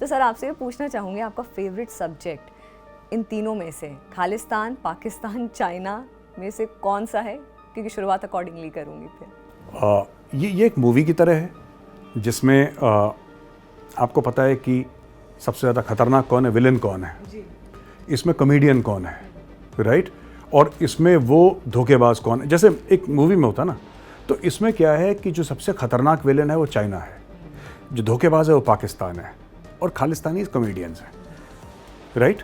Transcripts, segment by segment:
तो सर आपसे ये पूछना चाहूँगी, आपका फेवरेट सब्जेक्ट इन तीनों में से खालिस्तान, पाकिस्तान, चाइना में से कौन सा है? क्योंकि शुरुआत अकॉर्डिंगली करूँगी फिर। ये एक मूवी की तरह है जिसमें आपको पता है कि सबसे ज़्यादा खतरनाक कौन है, विलन कौन है, इसमें कॉमेडियन कौन है, राइट, और इसमें वो धोखेबाज कौन है, जैसे एक मूवी में होता ना। तो इसमें क्या है कि जो सबसे खतरनाक विलन है वो चाइना है, जो धोखेबाज है वो पाकिस्तान है, और खालिस्तानी कॉमेडियंस हैं, राइट।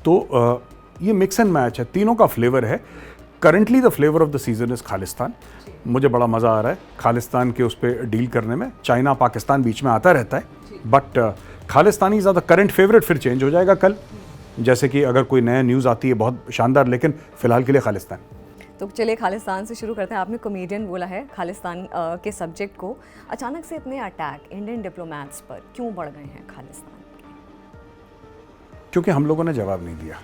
तो ये मिक्स एंड मैच है, तीनों का फ्लेवर है। Currently the flavour of the season is Khalistan. मुझे बड़ा मज़ा आ रहा है खालिस्तान के उस पर डील करने में। चाइना पाकिस्तान बीच में आता रहता है, बट खालिस्तानी ज़्यादा करंट फेवरेट, फिर चेंज हो जाएगा कल, जैसे कि अगर कोई नया न्यूज़ आती है बहुत शानदार, लेकिन फ़िलहाल के लिए खालिस्तान। तो चलिए खालिस्तान से शुरू करते हैं। आपने कॉमेडियन बोला है, खालिस्तान के सब्जेक्ट को अचानक से इतने अटैक इंडियन डिप्लोमैट्स पर क्यों बढ़ गए हैं खालिस्तान के? क्योंकि हम लोगों ने जवाब नहीं दिया।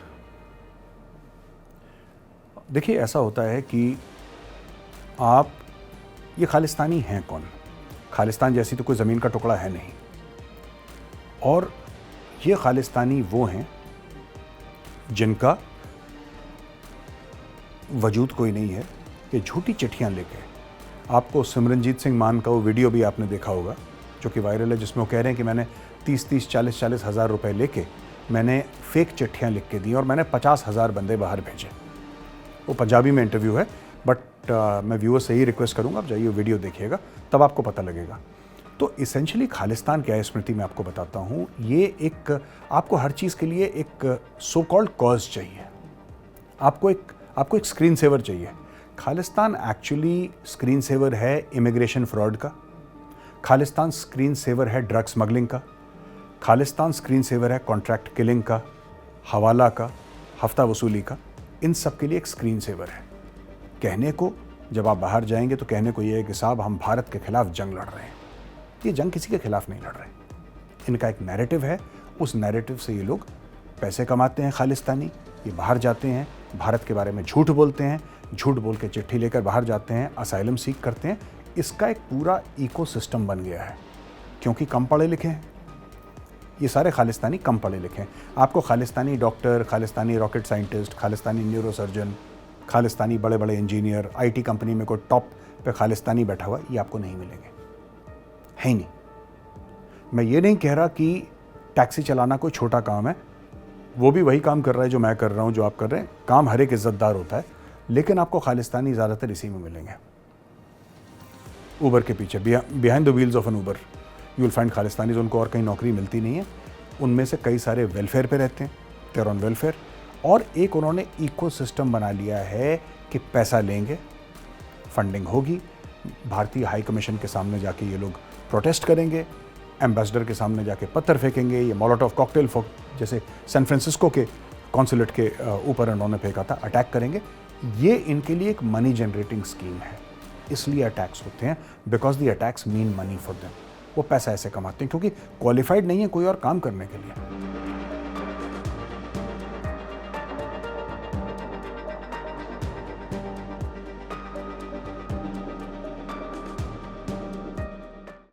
देखिए, ऐसा होता है कि आप, ये खालिस्तानी हैं कौन? खालिस्तान जैसी तो कोई ज़मीन का टुकड़ा है नहीं, और ये खालिस्तानी वो हैं जिनका वजूद कोई नहीं है। ये झूठी चिट्ठियां लेके, आपको सिमरनजीत सिंह मान का वो वीडियो भी आपने देखा होगा जो कि वायरल है, जिसमें वो कह रहे हैं कि मैंने 30-30, 40-40 हज़ार रुपए लेके मैंने फेक चिट्ठियां लिख के दी और मैंने 50,000 बंदे बाहर भेजे। वो पंजाबी में इंटरव्यू है, बट मैं व्यूअर से ही रिक्वेस्ट करूंगा, आप जाइए वीडियो देखिएगा, तब आपको पता लगेगा। तो इसेंशली खालिस्तान क्या है स्मृति, मैं आपको बताता हूँ। ये एक, आपको हर चीज़ के लिए एक सो कॉल्ड कॉज चाहिए, आपको एक स्क्रीन सेवर चाहिए। खालिस्तान एक्चुअली स्क्रीन सेवर है इमिग्रेशन फ्रॉड का, खालिस्तान स्क्रीन सेवर है ड्रग स्मगलिंग का, खालिस्तान स्क्रीन सेवर है कॉन्ट्रैक्ट किलिंग का, हवाला का, हफ्ता वसूली का। इन सब के लिए एक स्क्रीन सेवर है। कहने को, जब आप बाहर जाएंगे तो कहने को ये है कि साहब हम भारत के खिलाफ जंग लड़ रहे हैं। ये जंग किसी के खिलाफ नहीं लड़ रहे, इनका एक नैरेटिव है, उस नैरेटिव से ये लोग पैसे कमाते हैं। खालिस्तानी ये बाहर जाते हैं, भारत के बारे में झूठ बोलते हैं, झूठ बोल के चिट्ठी लेकर बाहर जाते हैं, असाइलम सीख करते हैं। इसका एक पूरा इकोसिस्टम बन गया है, क्योंकि कम पढ़े लिखे हैं ये सारे खालिस्तानी, कम पढ़े लिखे हैं। आपको Khalistani doctor, Khalistani rocket scientist, Khalistani neurosurgeon, Khalistani बड़े बड़े इंजीनियर, आईटी कंपनी में कोई टॉप पे खालिस्तानी बैठा हुआ, ये आपको नहीं मिलेंगे, है ही नहीं। मैं ये नहीं कह रहा कि टैक्सी चलाना कोई छोटा काम है, वो भी वही काम कर रहा है जो मैं कर रहा हूँ, जो आप कर रहे हैं। काम हर एक इज्जतदार होता है, लेकिन आपको खालिस्तानी ज़्यादातर इसी में मिलेंगे। ऊबर के पीछे, behind the wheels of an Uber you will find Khalistanis. उनको और कहीं नौकरी मिलती नहीं है, उनमें से कई सारे वेलफेयर पे रहते हैं, देयर ऑन वेलफेयर। और एक उन्होंने इकोसिस्टम बना लिया है कि पैसा लेंगे, फंडिंग होगी, भारतीय हाई कमीशन के सामने जाके ये लोग प्रोटेस्ट करेंगे, एम्बेसडर के सामने जाके पत्थर फेंकेंगे, ये मोलोटोव कॉकटेल जैसे सैन फ्रांसिस्को के कॉन्सुलेट के ऊपर उन्होंने फेंका था, अटैक करेंगे। ये इनके लिए एक मनी जनरेटिंग स्कीम है, इसलिए अटैक्स होते हैं, because the attacks mean money for them. वो पैसा ऐसे कमाते हैं क्योंकि क्वालिफाइड नहीं है कोई और काम करने के लिए।